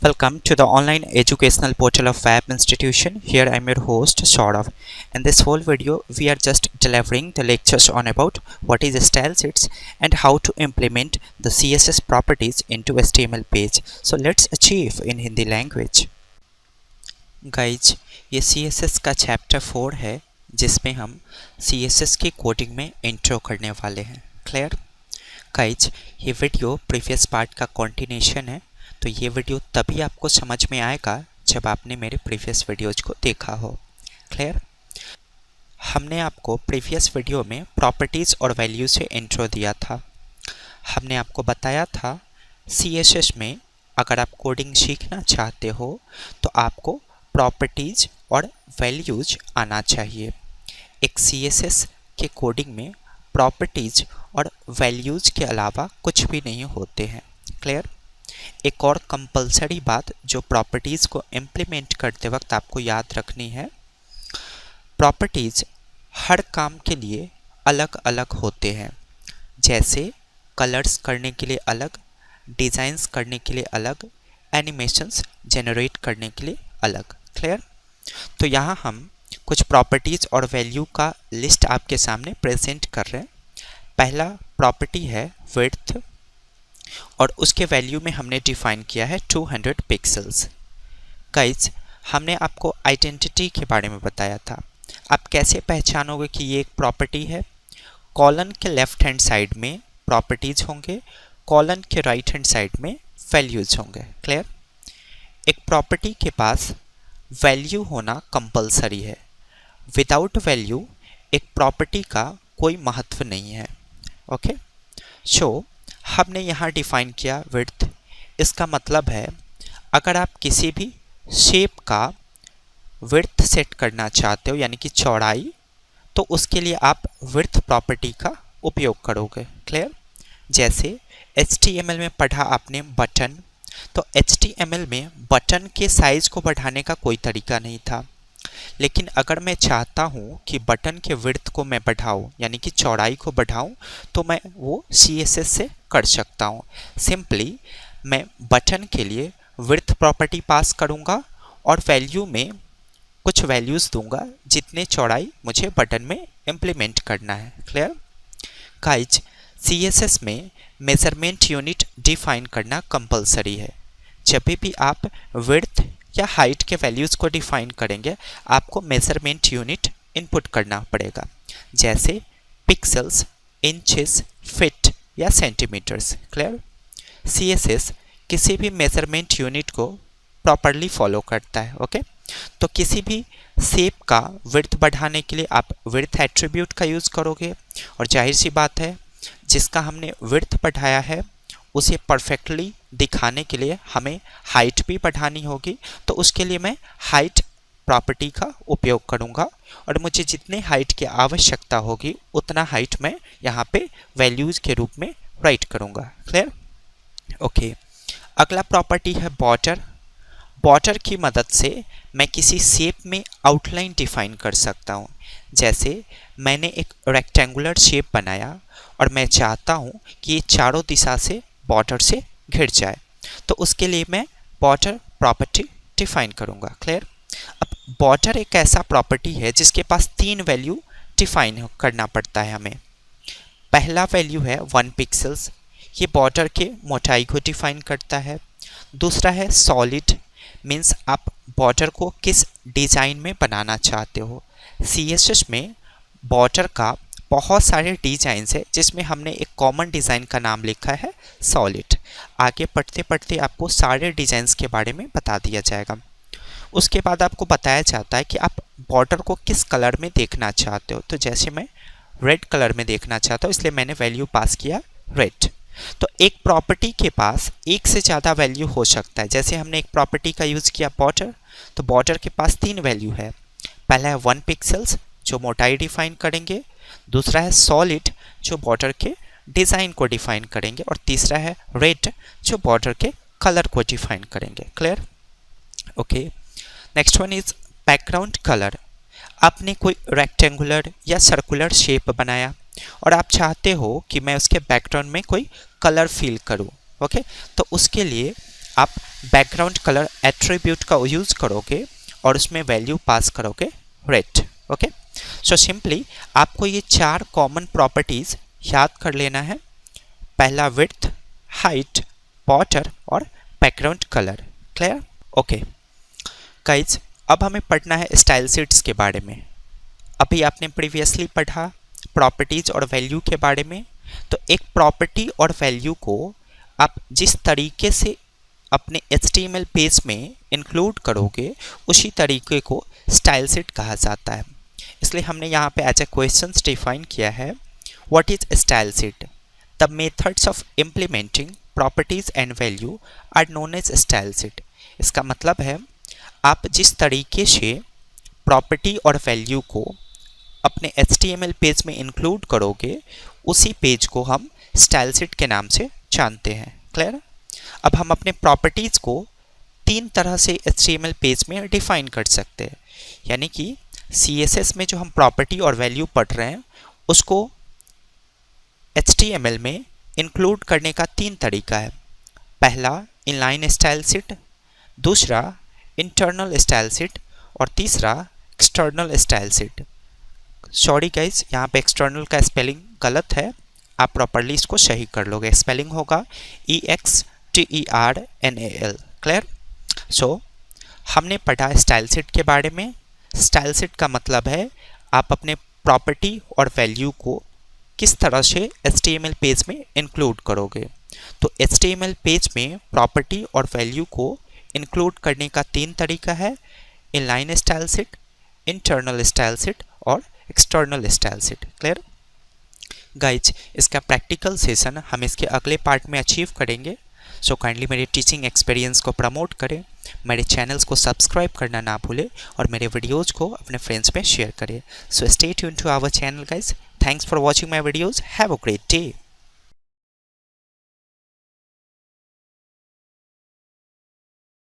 Welcome to the online educational portal of wapinstitution. Here I am your host Saurav. In this whole video, we are just delivering the lectures on about what is stylesheets and how to implement the CSS properties into HTML page. So let's achieve in Hindi language. Guys, ये CSS का chapter 4 है जिसमें हम CSS की coding में intro करने वाले हैं. क्लियर? गाइज, ये वीडियो प्रीवियस पार्ट का कंटिन्यूशन है, तो ये वीडियो तभी आपको समझ में आएगा जब आपने मेरे प्रीवियस वीडियोज को देखा हो. क्लियर? हमने आपको प्रीवियस वीडियो में प्रॉपर्टीज़ और वैल्यू से इंट्रो दिया था. हमने आपको बताया था CSS में अगर आप कोडिंग सीखना चाहते हो तो आपको प्रॉपर्टीज़ और वैल्यूज आना चाहिए. एक CSS के कोडिंग में प्रॉपर्टीज़ और वैल्यूज़ के अलावा कुछ भी नहीं होते हैं. क्लियर? एक और कंपलसरी बात जो प्रॉपर्टीज़ को इम्प्लीमेंट करते वक्त आपको याद रखनी है, प्रॉपर्टीज़ हर काम के लिए अलग अलग होते हैं. जैसे कलर्स करने के लिए अलग, डिज़ाइंस करने के लिए अलग, एनिमेशंस जनरेट करने के लिए अलग. क्लियर? तो यहाँ हम कुछ प्रॉपर्टीज़ और वैल्यू का लिस्ट आपके सामने प्रेजेंट कर रहे हैं. पहला प्रॉपर्टी है विड्थ और उसके वैल्यू में हमने डिफाइन किया है 200 पिक्सल्स. गाइज, हमने आपको आइडेंटिटी के बारे में बताया था. आप कैसे पहचानोगे कि ये एक प्रॉपर्टी है? कॉलन के लेफ्ट हैंड साइड में प्रॉपर्टीज़ होंगे, कॉलन के राइट हैंड साइड में वैल्यूज होंगे. क्लियर? एक प्रॉपर्टी के पास वैल्यू होना कंपलसरी है. विदाउट वैल्यू एक प्रॉपर्टी का कोई महत्व नहीं है. ओके, सो हमने यहाँ डिफाइन किया विड्थ. इसका मतलब है अगर आप किसी भी शेप का विड्थ सेट करना चाहते हो यानी कि चौड़ाई, तो उसके लिए आप विड्थ प्रॉपर्टी का उपयोग करोगे. क्लियर? जैसे HTML में पढ़ा आपने बटन, तो HTML में बटन के साइज़ को बढ़ाने का कोई तरीका नहीं था. लेकिन अगर मैं चाहता हूँ कि बटन के विड्थ को मैं बढ़ाऊँ यानी कि चौड़ाई को बढ़ाऊँ, तो मैं वो CSS से कर सकता हूँ. सिंपली मैं बटन के लिए विड्थ प्रॉपर्टी पास करूँगा और वैल्यू में कुछ वैल्यूज़ दूंगा जितने चौड़ाई मुझे बटन में इम्प्लीमेंट करना है. क्लियर? गाइज, CSS में मेजरमेंट यूनिट डिफाइन करना कंपलसरी है. जब भी आप विड्थ या हाइट के वैल्यूज़ को डिफाइन करेंगे आपको मेजरमेंट यूनिट इनपुट करना पड़ेगा, जैसे पिक्सल्स, इंचेस, फीट या सेंटीमीटर्स. क्लियर? CSS किसी भी मेजरमेंट यूनिट को प्रॉपरली फॉलो करता है. ओके, तो किसी भी शेप का विड्थ बढ़ाने के लिए आप विड्थ एट्रीब्यूट का यूज़ करोगे, और जाहिर सी बात है जिसका हमने विड्थ बढ़ाया है उसे परफेक्टली दिखाने के लिए हमें हाइट भी बढ़ानी होगी. तो उसके लिए मैं हाइट प्रॉपर्टी का उपयोग करूंगा और मुझे जितने हाइट की आवश्यकता होगी उतना हाइट मैं यहाँ पे वैल्यूज़ के रूप में राइट करूंगा. क्लियर? ओके, अगला प्रॉपर्टी है बॉर्डर. बॉर्डर की मदद से मैं किसी शेप में आउटलाइन डिफाइन कर सकता हूँ. जैसे मैंने एक रेक्टेंगुलर शेप बनाया और मैं चाहता हूँ कि ये चारों दिशा से बॉर्डर से घिर जाए, तो उसके लिए मैं बॉर्डर प्रॉपर्टी डिफाइन करूँगा. क्लियर? अब बॉर्डर एक ऐसा प्रॉपर्टी है जिसके पास 3 वैल्यू डिफाइन करना पड़ता है हमें. पहला वैल्यू है 1 पिक्सल्स, ये बॉर्डर के मोटाई को डिफाइन करता है. दूसरा है सॉलिड, मीन्स आप बॉर्डर को किस डिज़ाइन में बनाना चाहते हो. CSS में बॉर्डर का बहुत सारे डिज़ाइंस है जिसमें हमने एक कॉमन डिज़ाइन का नाम लिखा है सॉलिड. आगे पढ़ते पढ़ते आपको सारे डिज़ाइंस के बारे में बता दिया जाएगा. उसके बाद आपको बताया जाता है कि आप बॉर्डर को किस कलर में देखना चाहते हो. तो जैसे मैं रेड कलर में देखना चाहता हूँ इसलिए मैंने वैल्यू पास किया रेड. तो एक प्रॉपर्टी के पास एक से ज़्यादा वैल्यू हो सकता है. जैसे हमने एक प्रॉपर्टी का यूज़ किया बॉर्डर, तो बॉर्डर के पास 3 वैल्यू है. पहला है 1 पिक्सल्स जो मोटाई डिफाइन करेंगे, दूसरा है सॉलिड जो बॉर्डर के डिज़ाइन को डिफाइन करेंगे, और तीसरा है रेड जो बॉर्डर के कलर को डिफाइन करेंगे. Clear? Okay, next one is background colour. आपने कोई रेक्टेंगुलर या सर्कुलर शेप बनाया और आप चाहते हो कि मैं उसके बैकग्राउंड में कोई कलर फिल करूं. ओके, तो उसके लिए आप बैकग्राउंड कलर एट्रीब्यूट का यूज करोगे और उसमें वैल्यू पास करोगे रेड। ओके, सो सिंपली आपको ये 4 कॉमन प्रॉपर्टीज याद कर लेना है। पहला विड्थ, हाइट, बॉर्डर और background colour. Clear? Okay guys, अब हमें पढ़ना है स्टाइल शीट्स के बारे में। अभी आपने प्रीवियसली पढ़ा प्रॉपर्टीज और वैल्यू के बारे में। तो एक प्रॉपर्टी और वैल्यू को आप जिस तरीके से अपने HTML पेज में इंक्लूड करोगे उसी तरीके को स्टाइल शीट कहा जाता है। इसलिए हमने यहाँ पे एज ए क्वेश्चन डिफाइन किया है, what is style sheet? The methods of implementing properties and value are known as style sheet. इसका मतलब है आप जिस तरीके से प्रॉपर्टी और वैल्यू को अपने HTML पेज में इंक्लूड करोगे उसी पेज को हम स्टाइल शीट के नाम से जानते हैं। क्लियर? अब हम अपने प्रॉपर्टीज को 3 तरह से HTML पेज में डिफाइन कर सकते हैं। यानी कि CSS में जो हम प्रॉपर्टी और वैल्यू पढ़ रहे हैं उसको HTML में इंक्लूड करने का 3 तरीका है। पहला इनलाइन स्टाइल शीट, दूसरा इंटरनल स्टाइल शीट और तीसरा external style sheet. Sorry guys, यहाँ पे एक्सटर्नल का स्पेलिंग गलत है, आप प्रॉपरली इसको सही कर लोगे। स्पेलिंग होगा EXTERNAL। क्लियर? सो हमने पढ़ा स्टाइल शीट के बारे में। स्टाइल शीट का मतलब है आप अपने प्रॉपर्टी और वैल्यू को किस तरह से HTML पेज में इंक्लूड करोगे। तो HTML पेज में प्रॉपर्टी और वैल्यू को इंक्लूड करने का 3 तरीका है, inline style sheet, internal style sheet और external style sheet. Clear guys, इसका प्रैक्टिकल सेशन हम इसके अगले पार्ट में अचीव करेंगे। सो काइंडली मेरे टीचिंग एक्सपीरियंस को प्रमोट करें, मेरे चैनल्स को सब्सक्राइब करना ना भूलें और मेरे वीडियोज़ को अपने फ्रेंड्स में शेयर करें। So stay tuned to our channel guys. Thanks for watching my videos. Have a great day.